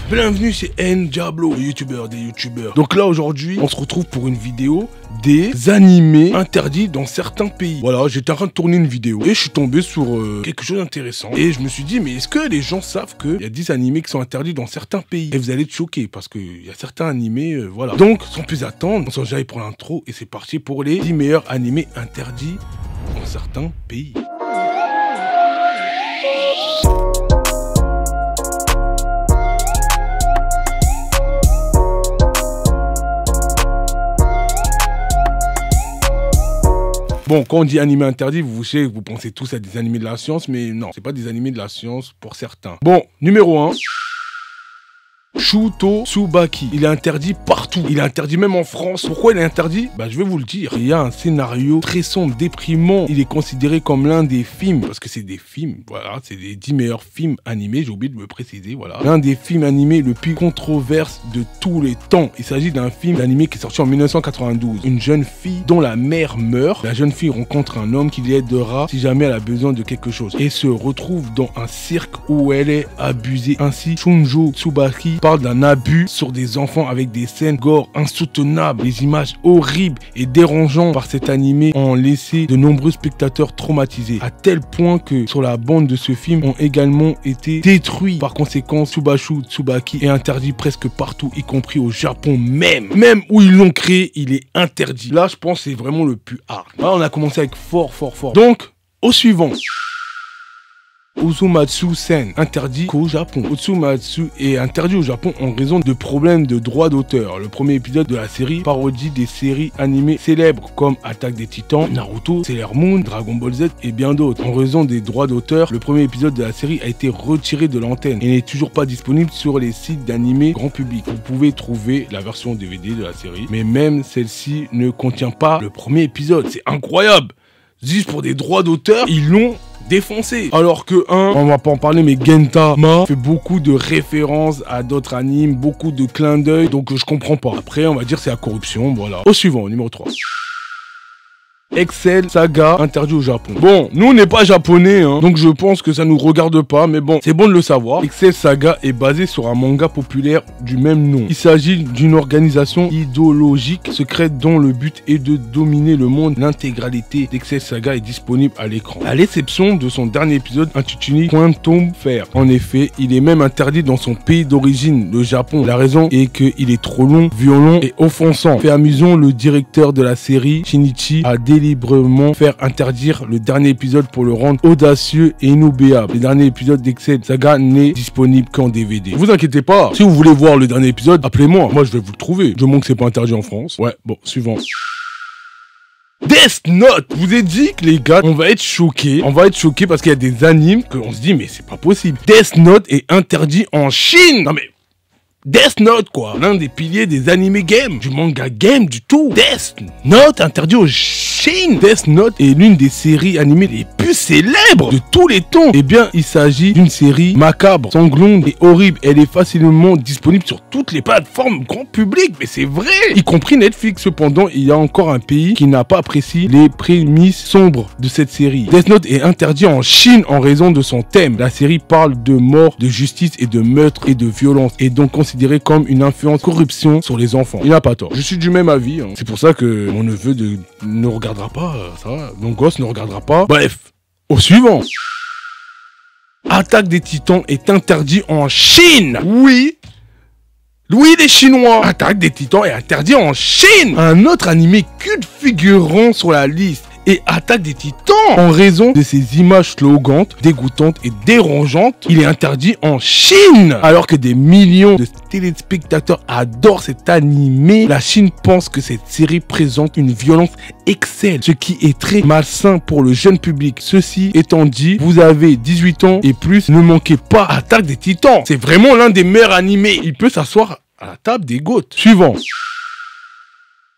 Bienvenue chez N-Diablo, le youtubeur des youtubeurs. Donc là aujourd'hui, on se retrouve pour une vidéo des animés interdits dans certains pays. Voilà, j'étais en train de tourner une vidéo et je suis tombé sur quelque chose d'intéressant. Et je me suis dit, mais est-ce que les gens savent qu'il y a 10 animés qui sont interdits dans certains pays? Et vous allez être choqués parce qu'il y a certains animés, voilà. Donc, sans plus attendre, on s'en j'aille pour l'intro et c'est parti pour les 10 meilleurs animés interdits dans certains pays. Bon, quand on dit animé interdit, vous pensez tous à des animés de la science, mais non, c'est pas des animés de la science pour certains. Bon, numéro 1. Shuto Tsubaki, il est interdit partout, il est interdit même en France. Pourquoi il est interdit? Bah je vais vous le dire. Il y a un scénario très sombre, déprimant. Il est considéré comme l'un des films, parce que c'est des films, voilà, c'est les 10 meilleurs films animés, j'ai oublié de me préciser, voilà. L'un des films animés le plus controversé de tous les temps. Il s'agit d'un film animé qui est sorti en 1992. Une jeune fille dont la mère meurt. La jeune fille rencontre un homme qui l'aidera si jamais elle a besoin de quelque chose. Et se retrouve dans un cirque où elle est abusée. Ainsi, Shunjo Tsubaki parle d'un abus sur des enfants avec des scènes gore insoutenables. Les images horribles et dérangeantes par cet animé ont laissé de nombreux spectateurs traumatisés, à tel point que sur la bande de ce film ont également été détruits. Par conséquent, Tsubashu Tsubaki est interdit presque partout, y compris au Japon même. Même où ils l'ont créé, il est interdit. Là, je pense que c'est vraiment le plus hard. Là, on a commencé avec fort. Donc, au suivant. Usumatsu Sen, interdit qu'au Japon. Usumatsu est interdit au Japon en raison de problèmes de droits d'auteur. Le premier épisode de la série parodie des séries animées célèbres comme Attaque des Titans, Naruto, Sailor Moon, Dragon Ball Z et bien d'autres. En raison des droits d'auteur, le premier épisode de la série a été retiré de l'antenne et n'est toujours pas disponible sur les sites d'animés grand public. Vous pouvez trouver la version DVD de la série, mais même celle-ci ne contient pas le premier épisode. C'est incroyable! Juste pour des droits d'auteur, ils l'ont défoncé. Alors que on va pas en parler, mais Gentama fait beaucoup de références à d'autres animes, beaucoup de clins d'œil, donc je comprends pas. Après, on va dire c'est la corruption, voilà. Au suivant, numéro 3. Excel Saga, interdit au Japon. Bon, nous on n'est pas japonais, hein, donc je pense que ça nous regarde pas, mais bon, c'est bon de le savoir. Excel Saga est basé sur un manga populaire du même nom. Il s'agit d'une organisation idéologique secrète dont le but est de dominer le monde. L'intégralité d'Excel Saga est disponible à l'écran, à l'exception de son dernier épisode intitulé Quantum Fair. En effet, il est même interdit dans son pays d'origine, le Japon. La raison est qu'il est trop long, violent et offensant. Fait amusant, le directeur de la série, Shinichi, a librement faire interdire le dernier épisode pour le rendre audacieux et inoubliable. Le dernier épisode d'Excel Saga n'est disponible qu'en DVD. Ne vous inquiétez pas, si vous voulez voir le dernier épisode, appelez-moi, moi je vais vous le trouver. Je montre que c'est pas interdit en France. Ouais, bon, suivant. Death Note! Je vous ai dit que les gars, on va être choqués. On va être choqués parce qu'il y a des animes qu'on se dit, mais c'est pas possible. Death Note est interdit en Chine! Non mais... Death Note, quoi. L'un des piliers des animés game, du manga game, du tout. Death Note, interdit aux Chine. Death Note est l'une des séries animées les plus célèbres de tous les temps. Eh bien, il s'agit d'une série macabre, sanglante et horrible. Elle est facilement disponible sur toutes les plateformes grand public, mais c'est vrai, y compris Netflix. Cependant, il y a encore un pays qui n'a pas apprécié les prémices sombres de cette série. Death Note est interdit en Chine en raison de son thème. La série parle de mort, de justice et de meurtre et de violence, et donc considérée comme une influence corruption sur les enfants. Il n'a pas tort. Je suis du même avis. Hein. C'est pour ça que mon neveu ne regardera pas ça. Mon gosse ne regardera pas. Bref, au suivant. Attaque des Titans est interdit en Chine. Oui, les Chinois. Attaque des Titans est interdit en Chine. Un autre animé culte figurant sur la liste et Attaque des Titans. En raison de ses images slogantes, dégoûtantes et dérangeantes, il est interdit en Chine. Alors que des millions de téléspectateurs adorent cet animé, la Chine pense que cette série présente une violence excelle, ce qui est très malsain pour le jeune public. Ceci étant dit, vous avez 18 ans et plus, ne manquez pas Attaque des Titans. C'est vraiment l'un des meilleurs animés. Il peut s'asseoir à la table des GOAT. Suivant.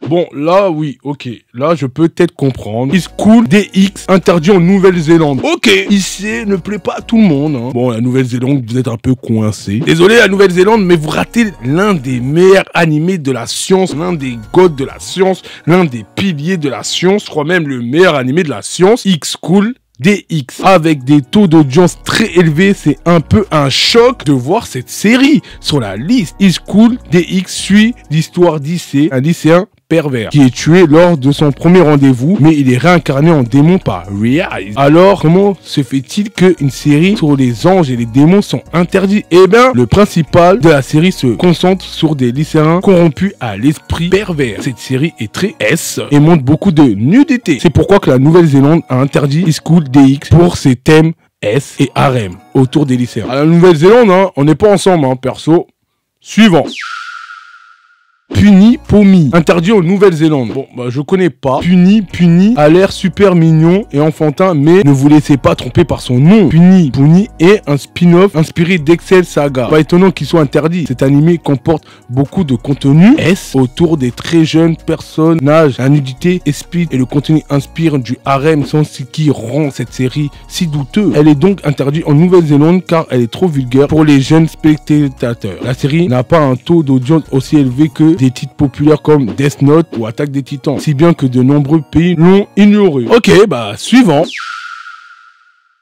Bon, là, oui, ok. Là, je peux peut-être comprendre. It's Cool DX, interdit en Nouvelle-Zélande. Ok, ici, ne plaît pas à tout le monde. Hein. Bon, la Nouvelle-Zélande, vous êtes un peu coincé. Désolé, la Nouvelle-Zélande, mais vous ratez l'un des meilleurs animés de la science, l'un des gods de la science, l'un des piliers de la science, je crois même le meilleur animé de la science, It's Cool DX avec des taux d'audience très élevés. C'est un peu un choc de voir cette série sur la liste. High School DX suit l'histoire d'Issei, un lycéen pervers qui est tué lors de son premier rendez-vous, mais il est réincarné en démon par Rise. Alors comment se fait-il qu'une série sur les anges et les démons sont interdits? Eh bien, le principal de la série se concentre sur des lycéens corrompus à l'esprit pervers. Cette série est très S et montre beaucoup de nudité. C'est pourquoi que la Nouvelle-Zélande a interdit High School DX pour ses thèmes S et harem autour des lycéens. À la Nouvelle-Zélande, hein, on n'est pas ensemble, hein, perso. Suivant. Puni Pomi, interdit en Nouvelle-Zélande. Bon, bah je connais pas. Puni a l'air super mignon et enfantin, mais ne vous laissez pas tromper par son nom. Puni est un spin-off inspiré d'Excel Saga. Pas étonnant qu'il soit interdit. Cet animé comporte beaucoup de contenu S autour des très jeunes personnages. La nudité est speed et le contenu inspire du harem, sans ce qui rend cette série si douteuse. Elle est donc interdite en Nouvelle-Zélande car elle est trop vulgaire pour les jeunes spectateurs. La série n'a pas un taux d'audience aussi élevé que des titres populaires comme Death Note ou Attaque des Titans, si bien que de nombreux pays l'ont ignoré. Ok, bah suivant.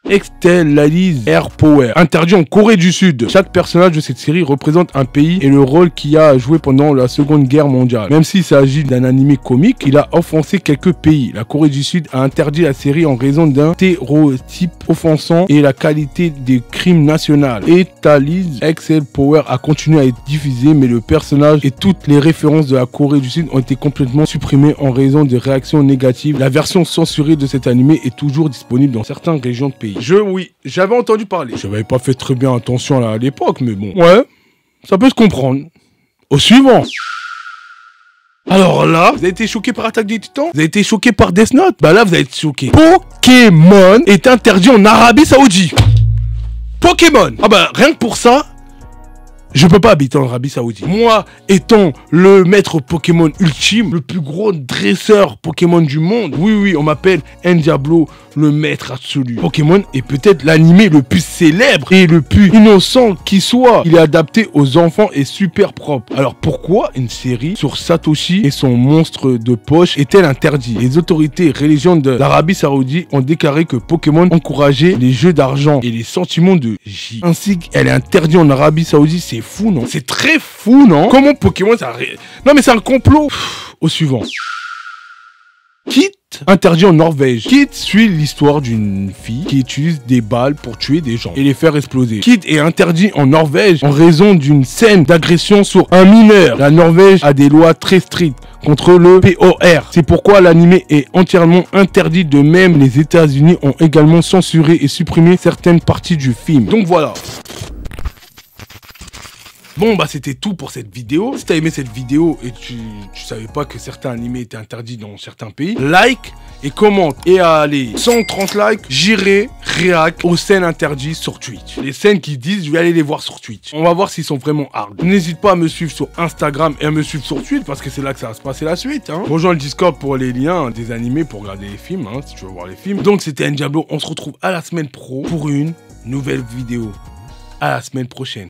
Extellalize Air Power, interdit en Corée du Sud. Chaque personnage de cette série représente un pays et le rôle qu'il a joué pendant la Seconde Guerre mondiale. Même s'il s'agit d'un animé comique, il a offensé quelques pays. La Corée du Sud a interdit la série en raison d'un stéréotype offensant et la qualité des crimes nationaux. Extellalize Excel Power a continué à être diffusé, mais le personnage et toutes les références de la Corée du Sud ont été complètement supprimées en raison des réactions négatives. La version censurée de cet animé est toujours disponible dans certaines régions de pays. Oui, j'avais entendu parler. Je n'avais pas fait très bien attention là, à l'époque, mais bon. Ouais, ça peut se comprendre. Au suivant. Alors là, vous avez été choqué par Attaque des Titans? Vous avez été choqué par Death Note? Bah là, vous avez été choqué. Pokémon est interdit en Arabie Saoudite. Pokémon. Ah bah, rien que pour ça, je peux pas habiter en Arabie Saoudite. Moi, étant le maître Pokémon ultime, le plus gros dresseur Pokémon du monde, oui, on m'appelle Diablo, le maître absolu. Pokémon est peut-être l'animé le plus célèbre et le plus innocent qui soit. Il est adapté aux enfants et super propre. Alors pourquoi une série sur Satoshi et son monstre de poche est-elle interdite? Les autorités religieuses de l'Arabie Saoudite ont déclaré que Pokémon encourageait les jeux d'argent et les sentiments de J. Ainsi qu'elle est interdite en Arabie Saoudite. C'est fou, non? C'est très fou, non? Comment Pokémon ça... Non mais c'est un complot. Au suivant. Kit interdit en Norvège. Kit suit l'histoire d'une fille qui utilise des balles pour tuer des gens et les faire exploser. Kit est interdit en Norvège en raison d'une scène d'agression sur un mineur. La Norvège a des lois très strictes contre le POR. C'est pourquoi l'anime est entièrement interdit. De même, les États-Unis ont également censuré et supprimé certaines parties du film. Donc voilà. Bon bah c'était tout pour cette vidéo. Si t'as aimé cette vidéo et tu savais pas que certains animés étaient interdits dans certains pays, like et commente. Et à aller 130 likes, j'irai réact aux scènes interdites sur Twitch. Les scènes qui disent, je vais aller les voir sur Twitch. On va voir s'ils sont vraiment hard. N'hésite pas à me suivre sur Instagram et à me suivre sur Twitch parce que c'est là que ça va se passer la suite. Rejoins le Discord pour les liens des animés pour regarder les films, si tu veux voir les films. Donc c'était Diablo. On se retrouve à la semaine pro pour une nouvelle vidéo. À la semaine prochaine.